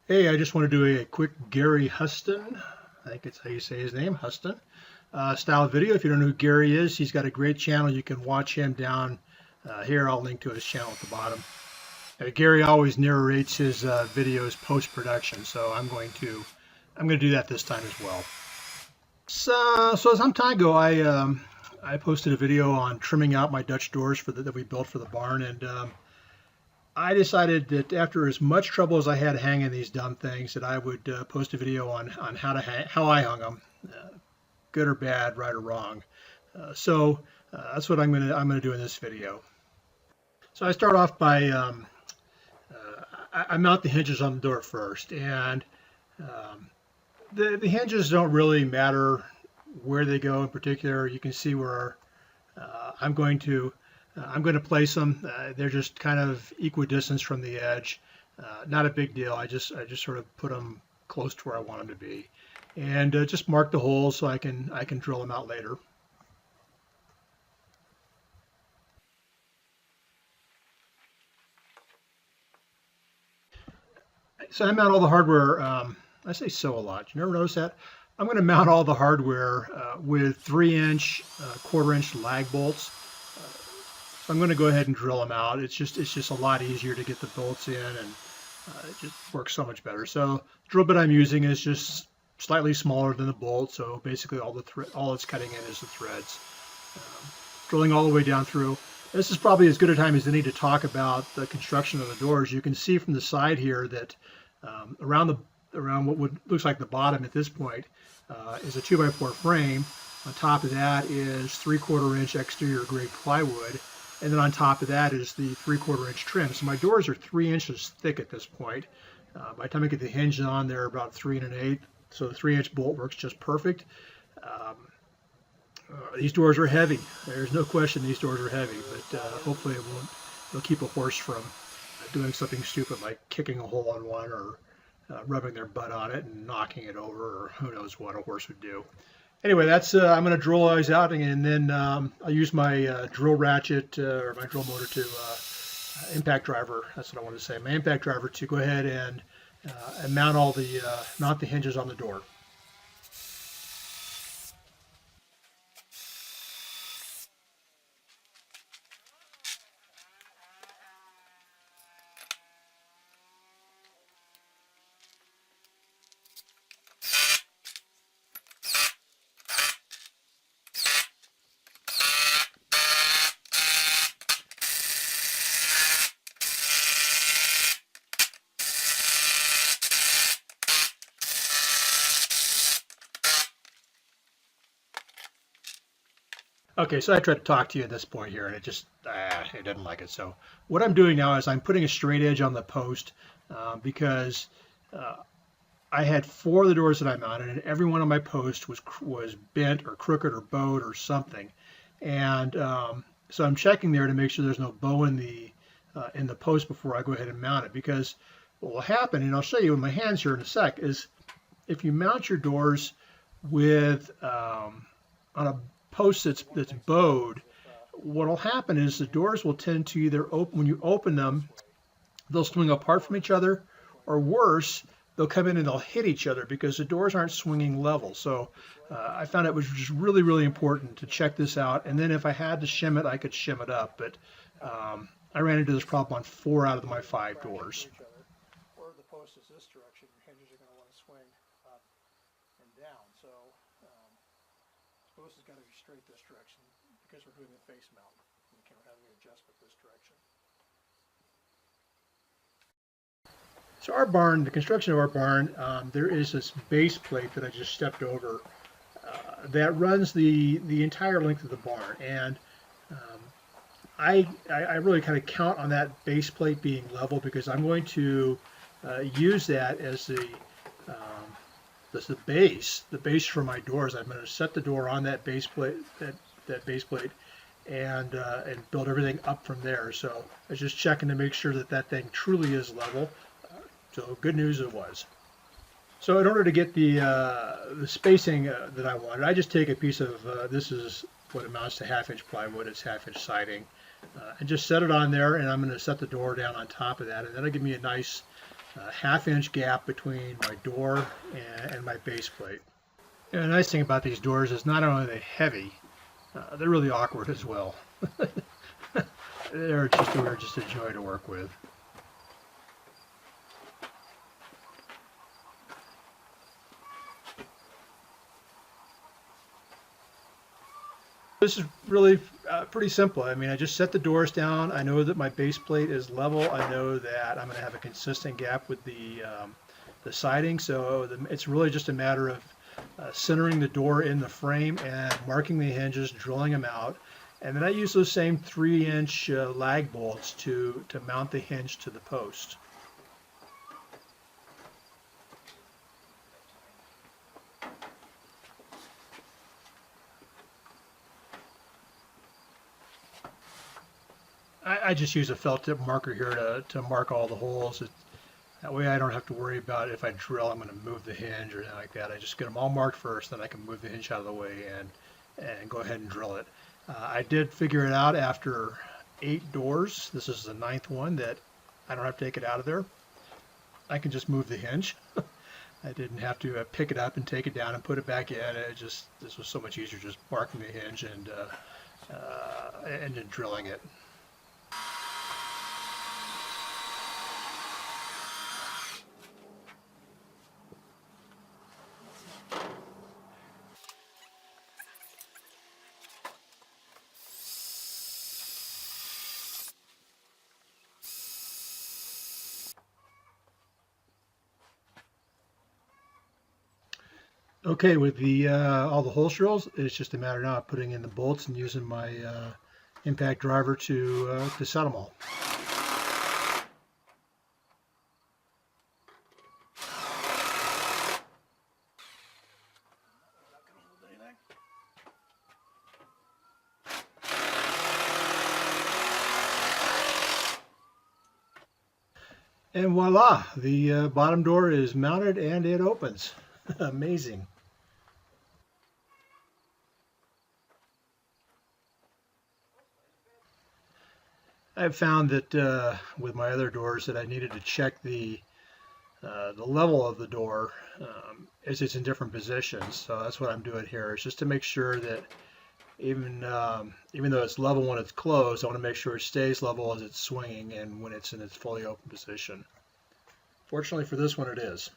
Hey, I just want to do a quick Gary Huston, I think it's how you say his name, Huston, style video. If you don't know who Gary is, he's got a great channel. You can watch him down here. I'll link to his channel at the bottom. Gary always narrates his videos post-production, so I'm going to do that this time as well. So some time ago, I posted a video on trimming out my Dutch doors that we built for the barn, and I decided that after as much trouble as I had hanging these dumb things, that I would post a video on how I hung them, good or bad, right or wrong. That's what I'm gonna do in this video. So I start off by I mount the hinges on the door first, and um, the hinges don't really matter where they go in particular. You can see where I'm going to place them. They're just kind of equidistant from the edge. Not a big deal. I just sort of put them close to where I want them to be, and just mark the holes so I can drill them out later. So I mount all the hardware. I say so a lot. You never notice that? I'm going to mount all the hardware with 3-inch, quarter-inch lag bolts. So I'm going to go ahead and drill them out. It's just a lot easier to get the bolts in, and it just works so much better. So the drill bit I'm using is just slightly smaller than the bolt. So basically all it's cutting in is the threads. Drilling all the way down through. This is probably as good a time as any to talk about the construction of the doors. You can see from the side here that around what looks like the bottom at this point is a 2x4 frame. On top of that is 3/4 inch exterior grade plywood, and then on top of that is the 3/4 inch trim. So my doors are 3 inches thick at this point. By the time I get the hinge on, they're about 3 1/8. So the 3-inch bolt works just perfect. Um, these doors are heavy. There's no question these doors are heavy, but hopefully it'll keep a horse from doing something stupid like kicking a hole on one, or rubbing their butt on it and knocking it over, or who knows what a horse would do. Anyway, that's I'm going to drill all these out, and then I'll use my drill ratchet or my drill motor to impact driver. That's what I want to say. My impact driver to go ahead and mount the hinges on the door. Okay, so I tried to talk to you at this point here, and it didn't like it. So what I'm doing now is I'm putting a straight edge on the post because uh, I had 4 of the doors that I mounted, and every one of my posts was bent or crooked or bowed or something. And so I'm checking there to make sure there's no bow in the post before I go ahead and mount it. Because what will happen, and I'll show you with my hands here in a sec, is if you mount your doors with on a post that's bowed, what will happen is the doors will tend to either open when you open them, they'll swing apart from each other, or worse, they'll come in and they'll hit each other because the doors aren't swinging level. So I found it was just really, really important to check this out. And then if I had to shim it, I could shim it up. But I ran into this problem on 4 out of my 5 doors. Or the post is this direction, your hinges are going to want to swing up and down. So the post has got to be straight this direction because we're doing a face mount. We can't have any adjustment this direction. So our barn, the construction of our barn, there is this base plate that I just stepped over that runs the entire length of the barn, and um, I really kind of count on that base plate being level because I'm going to use that as the base for my doors. I'm going to set the door on that base plate, that base plate, and build everything up from there. So I was just checking to make sure that that thing truly is level. So good news, it was. So in order to get the spacing that I wanted, I just take a piece of this is what amounts to 1/2-inch plywood. It's 1/2-inch siding, and just set it on there. And I'm going to set the door down on top of that, and that'll give me a nice a ½ inch gap between my door and my base plate. And the nice thing about these doors is not only are they heavy, they're really awkward as well. They're just a joy to work with. This is really pretty simple. I mean, I just set the doors down. I know that my base plate is level. I know that I'm going to have a consistent gap with the siding. So it's really just a matter of centering the door in the frame and marking the hinges, drilling them out. And then I use those same 3-inch lag bolts to mount the hinge to the post. I just use a felt tip marker here to mark all the holes. That way I don't have to worry about if I drill, I'm going to move the hinge or anything like that. I just get them all marked first, then I can move the hinge out of the way and go ahead and drill it. I did figure it out after 8 doors. This is the 9th one that I don't have to take it out of there. I can just move the hinge. I didn't have to pick it up and take it down and put it back in. This was so much easier just marking the hinge and then drilling it. Okay, with the all the hole drills, it's just a matter now of putting in the bolts and using my impact driver to set them all. And voila, the bottom door is mounted and it opens. Amazing. I've found that with my other doors that I needed to check the level of the door as it's in different positions. So that's what I'm doing here. It's just to make sure that even though it's level when it's closed, I want to make sure it stays level as it's swinging and when it's in its fully open position. Fortunately for this one, it is.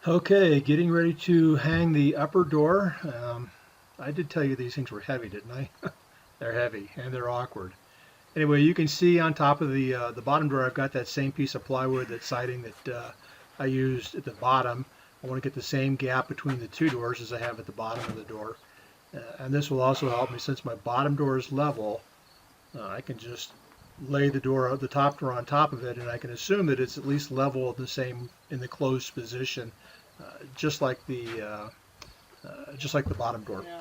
Okay, getting ready to hang the upper door. I did tell you these things were heavy, didn't I? They're heavy and they're awkward. Anyway, you can see on top of the bottom door, I've got that same piece of plywood, that siding that I used at the bottom. I want to get the same gap between the 2 doors as I have at the bottom of the door. And this will also help me, since my bottom door is level, I can just lay the top door on top of it, and I can assume that it's at least level the same in the closed position, just like the bottom door. Yeah.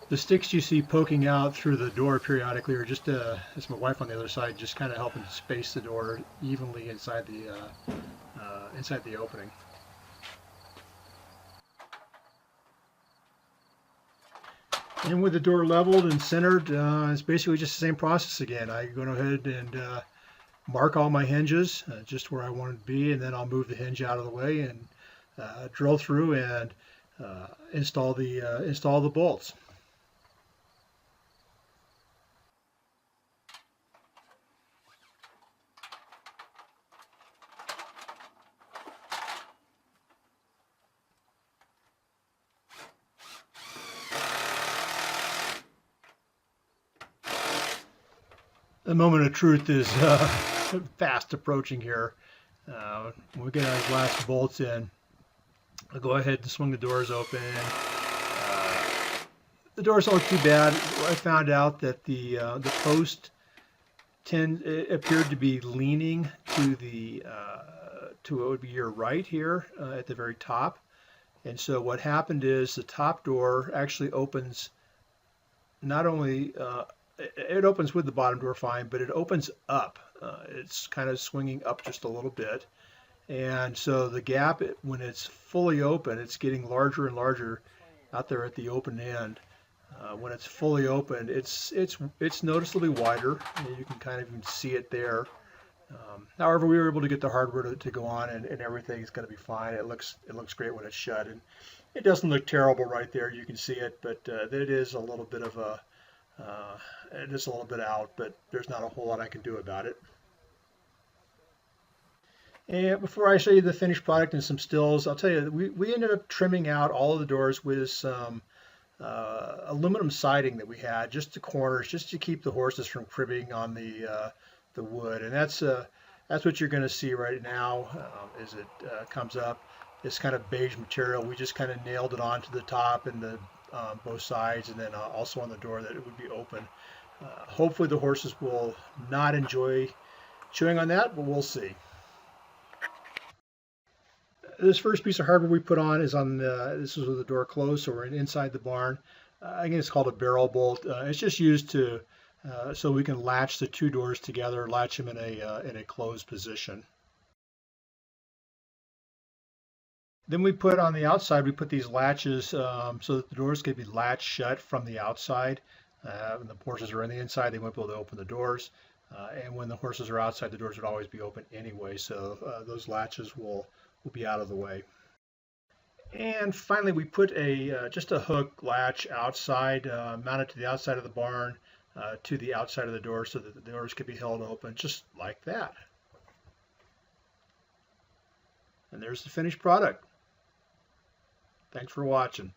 The sticks you see poking out through the door periodically are just, as my wife on the other side, just kind of helping to space the door evenly inside the opening. And with the door leveled and centered, it's basically just the same process again. I go ahead and mark all my hinges just where I want it to be, and then I'll move the hinge out of the way and drill through and install the bolts. The moment of truth is fast approaching here. When we get our last bolts in, I'll go ahead and swing the doors open. The doors don't look too bad. I found out that the post appeared to be leaning to what would be your right here at the very top. And so what happened is the top door actually opens not only it opens with the bottom door fine, but it opens up. It's kind of swinging up just a little bit. And so the gap, when it's fully open, it's getting larger and larger out there at the open end. When it's fully opened, it's noticeably wider. You can kind of even see it there. However, we were able to get the hardware to go on, and everything is going to be fine. It looks great when it's shut, and it doesn't look terrible right there. You can see it, but it is a little bit of a it is a little bit out, but there's not a whole lot I can do about it. And before I show you the finished product and some stills, I'll tell you we ended up trimming out all of the doors with some aluminum siding that we had, just the corners, just to keep the horses from cribbing on the wood. And that's what you're going to see right now as it comes up. This kind of beige material. We just kind of nailed it onto the top and the both sides, and then also on the door that it would be open. Hopefully the horses will not enjoy chewing on that, but we'll see. This first piece of hardware we put on is on this is with the door closed, so we're inside the barn. Again, it's called a barrel bolt. It's just used to so we can latch the two doors together, latch them in a closed position. Then we put on the outside, we put these latches so that the doors can be latched shut from the outside. When the horses are on the inside, they won't be able to open the doors. And when the horses are outside, the doors would always be open anyway, so those latches will be out of the way. And finally, we put just a hook latch outside, mounted to the outside of the barn, to the outside of the door so that the doors can be held open, just like that. And there's the finished product. Thanks for watching.